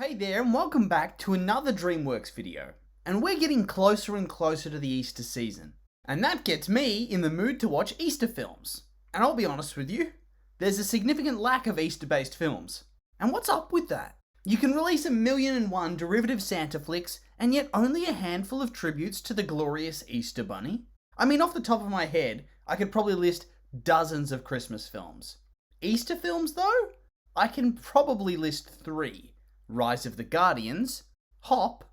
Hey there and welcome back to another Dreamworks video. And we're getting closer and closer to the Easter season. And that gets me in the mood to watch Easter films. And I'll be honest with you, there's a significant lack of Easter-based films. And what's up with that? You can release 1,000,001 derivative Santa flicks and yet only a handful of tributes to the glorious Easter Bunny? I mean, off the top of my head, I could probably list dozens of Christmas films. Easter films though? I can probably list 3. Rise of the Guardians, Hop,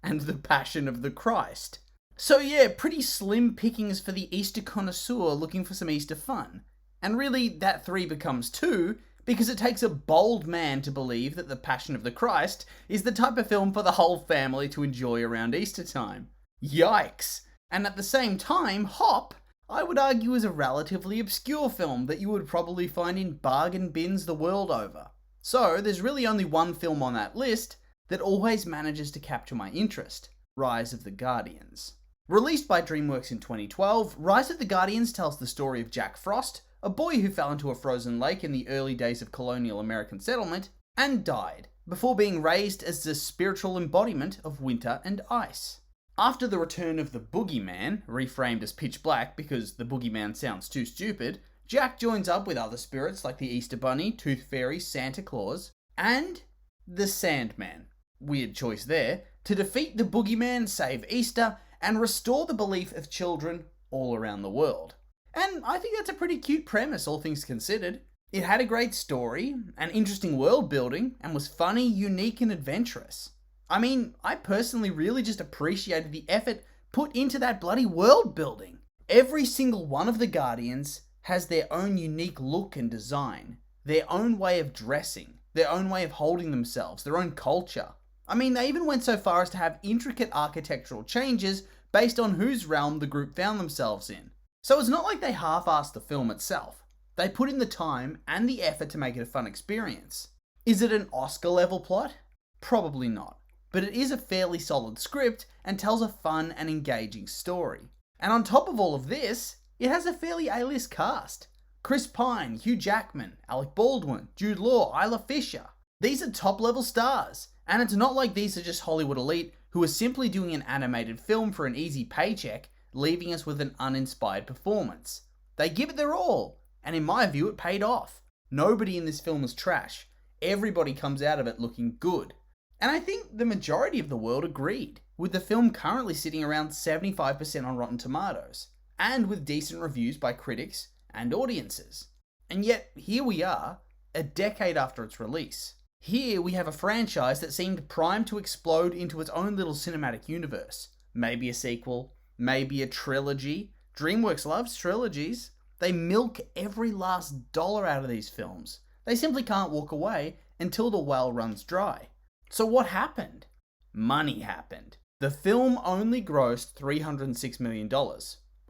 and The Passion of the Christ. So yeah, pretty slim pickings for the Easter connoisseur looking for some Easter fun. And really, that 3 becomes 2, because it takes a bold man to believe that The Passion of the Christ is the type of film for the whole family to enjoy around Easter time. Yikes! And at the same time, Hop, I would argue, is a relatively obscure film that you would probably find in bargain bins the world over. So there's really only one film on that list that always manages to capture my interest: Rise of the Guardians. Released by Dreamworks in 2012, Rise of the Guardians tells the story of Jack Frost, a boy who fell into a frozen lake in the early days of colonial American settlement and died, before being raised as the spiritual embodiment of winter and ice. After the return of the Boogeyman, reframed as Pitch Black because the Boogeyman sounds too stupid, Jack joins up with other spirits like the Easter Bunny, Tooth Fairy, Santa Claus, and the Sandman, weird choice there, to defeat the Boogeyman, save Easter, and restore the belief of children all around the world. And I think that's a pretty cute premise, all things considered. It had a great story, an interesting world building, and was funny, unique, and adventurous. I mean, I personally really just appreciated the effort put into that bloody world building. Every single one of the Guardians has their own unique look and design, their own way of dressing, their own way of holding themselves, their own culture. I mean, they even went so far as to have intricate architectural changes based on whose realm the group found themselves in. So it's not like they half-assed the film itself. They put in the time and the effort to make it a fun experience. Is it an Oscar-level plot? Probably not. But it is a fairly solid script and tells a fun and engaging story. And on top of all of this, it has a fairly A-list cast. Chris Pine, Hugh Jackman, Alec Baldwin, Jude Law, Isla Fisher. These are top-level stars. And it's not like these are just Hollywood elite who are simply doing an animated film for an easy paycheck, leaving us with an uninspired performance. They give it their all, and in my view it paid off. Nobody in this film is trash. Everybody comes out of it looking good. And I think the majority of the world agreed, with the film currently sitting around 75% on Rotten Tomatoes, and with decent reviews by critics and audiences. And yet, here we are, a decade after its release. Here we have a franchise that seemed primed to explode into its own little cinematic universe. Maybe a sequel, maybe a trilogy. Dreamworks loves trilogies. They milk every last dollar out of these films. They simply can't walk away until the well runs dry. So what happened? Money happened. The film only grossed $306 million,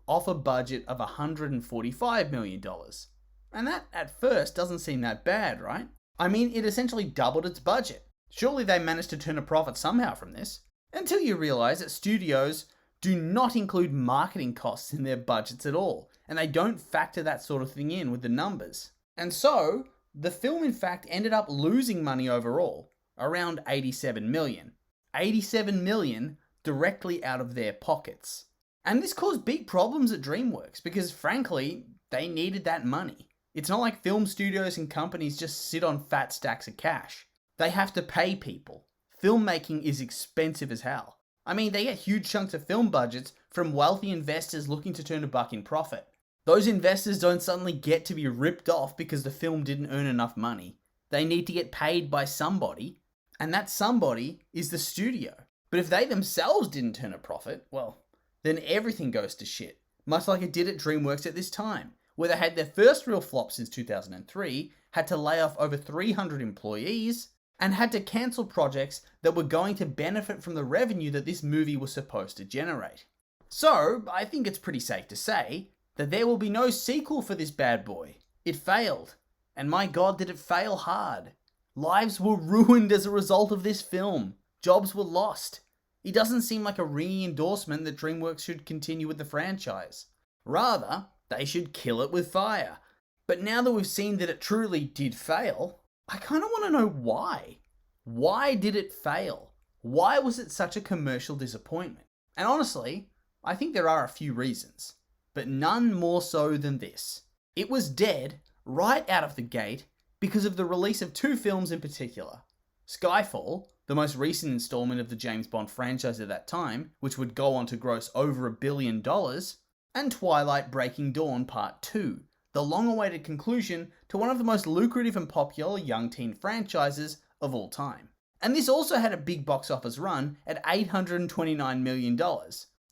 off a budget of $145 million. And that, at first, doesn't seem that bad, right? I mean, it essentially doubled its budget. Surely they managed to turn a profit somehow from this. Until you realise that studios do not include marketing costs in their budgets at all, and they don't factor that sort of thing in with the numbers. And so, the film in fact ended up losing money overall, around $87 million. $87 million directly out of their pockets. And this caused big problems at Dreamworks because, frankly, they needed that money. It's not like film studios and companies just sit on fat stacks of cash. They have to pay people. Filmmaking is expensive as hell. I mean, they get huge chunks of film budgets from wealthy investors looking to turn a buck in profit. Those investors don't suddenly get to be ripped off because the film didn't earn enough money. They need to get paid by somebody, and that somebody is the studio. But if they themselves didn't turn a profit, well, then everything goes to shit, much like it did at Dreamworks at this time, where they had their first real flop since 2003, had to lay off over 300 employees, and had to cancel projects that were going to benefit from the revenue that this movie was supposed to generate. So, I think it's pretty safe to say that there will be no sequel for this bad boy. It failed. And my god, did it fail hard. Lives were ruined as a result of this film. Jobs were lost. It doesn't seem like a ringing endorsement that Dreamworks should continue with the franchise. Rather, they should kill it with fire. But now that we've seen that it truly did fail, I kind of want to know why. Why did it fail? Why was it such a commercial disappointment? And honestly, I think there are a few reasons, but none more so than this. It was dead right out of the gate because of the release of two films in particular. Skyfall, the most recent installment of the James Bond franchise at that time, which would go on to gross over $1 billion, and Twilight Breaking Dawn Part 2, the long-awaited conclusion to one of the most lucrative and popular young teen franchises of all time. And this also had a big box office run at $829 million.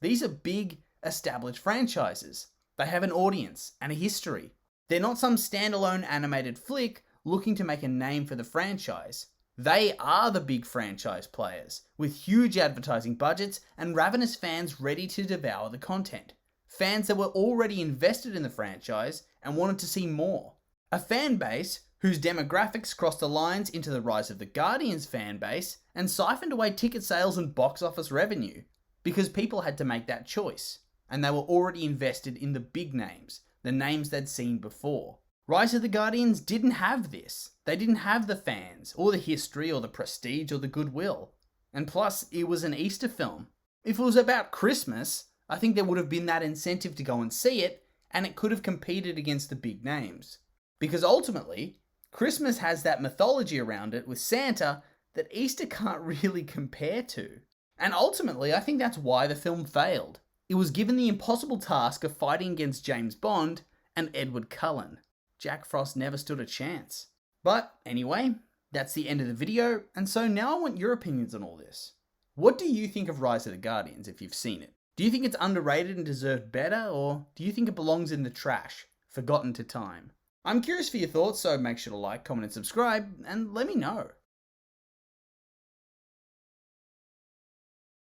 These are big, established franchises. They have an audience and a history. They're not some standalone animated flick looking to make a name for the franchise. They are the big franchise players, with huge advertising budgets and ravenous fans ready to devour the content. Fans that were already invested in the franchise and wanted to see more. A fan base whose demographics crossed the lines into the Rise of the Guardians fan base and siphoned away ticket sales and box office revenue, because people had to make that choice, and they were already invested in the big names, the names they'd seen before. Rise of the Guardians didn't have this. They didn't have the fans, or the history, or the prestige, or the goodwill. And plus, it was an Easter film. If it was about Christmas, I think there would have been that incentive to go and see it, and it could have competed against the big names. Because ultimately, Christmas has that mythology around it with Santa that Easter can't really compare to. And ultimately, I think that's why the film failed. It was given the impossible task of fighting against James Bond and Edward Cullen. Jack Frost never stood a chance. But anyway, that's the end of the video, and so now I want your opinions on all this. What do you think of Rise of the Guardians if you've seen it? Do you think it's underrated and deserved better, or do you think it belongs in the trash, forgotten to time? I'm curious for your thoughts, so make sure to like, comment, and subscribe, and let me know.